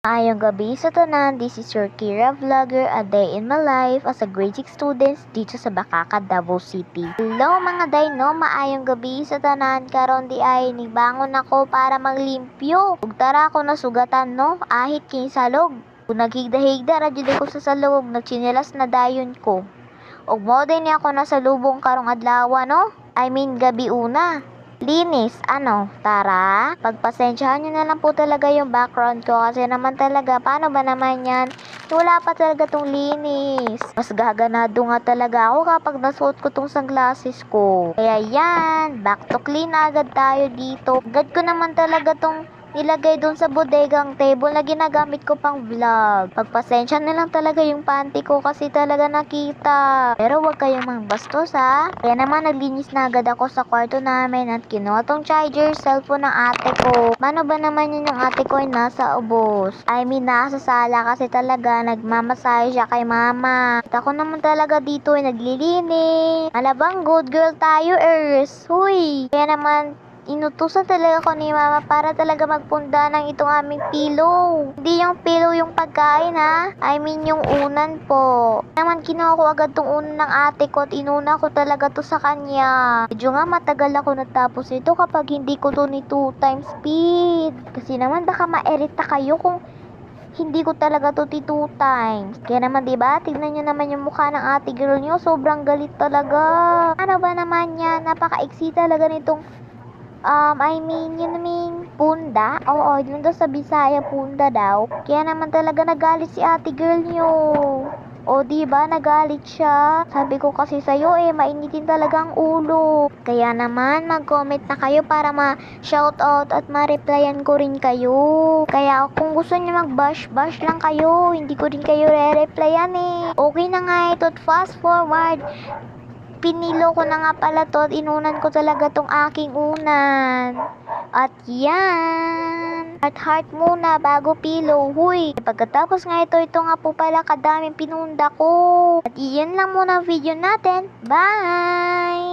Maayong gabi sa tanan, this is your Kira Vlogger, a day in my life as a grade 6 student dito sa Bacacad, Davao City. Hello mga dayno, maayong gabi sa tanan, karon di ay nibangon ako para maglimpyo. Ug tara ko na sugatan no, ahit kini salog. Kung naghigda-higda ra jud ko sa salog, nagchinelas na dayon ko. Ug mo din ni ako nasa lubong karong adlaw no? I mean gabi una. Linis, tara, pagpasensyahan nyo na lang po talaga yung background ko kasi naman talaga, paano ba naman yan? Wala pa talaga tong linis. Mas gaganado nga talaga ako kapag nasuot ko tong sunglasses ko. Kaya yan, back to clean agad tayo dito. Agad ko naman talaga tong nilagay doon sa bodegang table na ginagamit ko pang vlog. Pagpasensya na lang talaga yung panty ko kasi talaga nakita. Pero wag kayong mangbastos ha. Kaya naman naglinis na agad ako sa kwarto namin at kinuha tong charger cellphone ng ate ko. Paano ba naman yun yung ate ko ay nasa ubos? I mean nasa sala kasi talaga nagmamasahe siya kay mama. At ako naman talaga dito ay naglilinis. Alabang good girl tayo, Ers. Huy! Kaya naman inutusan talaga ko ni mama para talaga magpunda ng itong aming pillow. Hindi yung pillow yung pagkain ha. I mean yung unan po. Naman kinuha ko agad tong unan ng ate ko at inuna ko talaga to sa kanya. Medyo nga matagal ako natapos ito kapag hindi ko to ni 2 times speed. Kasi naman baka mairita kayo kung hindi ko talaga to 2 times. Kaya naman diba, tignan nyo naman yung mukha ng ate girl nyo. Sobrang galit talaga. Ano ba naman yan? Napaka-iksi talaga nitong punda? Oo, yun daw sa Bisaya, punda daw. Kaya naman talaga nagalit si ate girl nyo. O diba, nagalit siya. Sabi ko kasi sa'yo mainitin talaga ang ulo. Kaya naman, mag-comment na kayo para ma-shoutout at ma-replyan ko rin kayo. Kaya kung gusto niyo mag-bash lang kayo, hindi ko rin kayo re-replyan Okay na nga ito, fast forward. Pinilo ko na nga pala to at inunan ko talaga tong aking unan. At yan. Heart muna bago pillow. Huy. Pagkatapos nga ito nga po pala kadaming pinunda ko. At iyan lang muna ang video natin. Bye!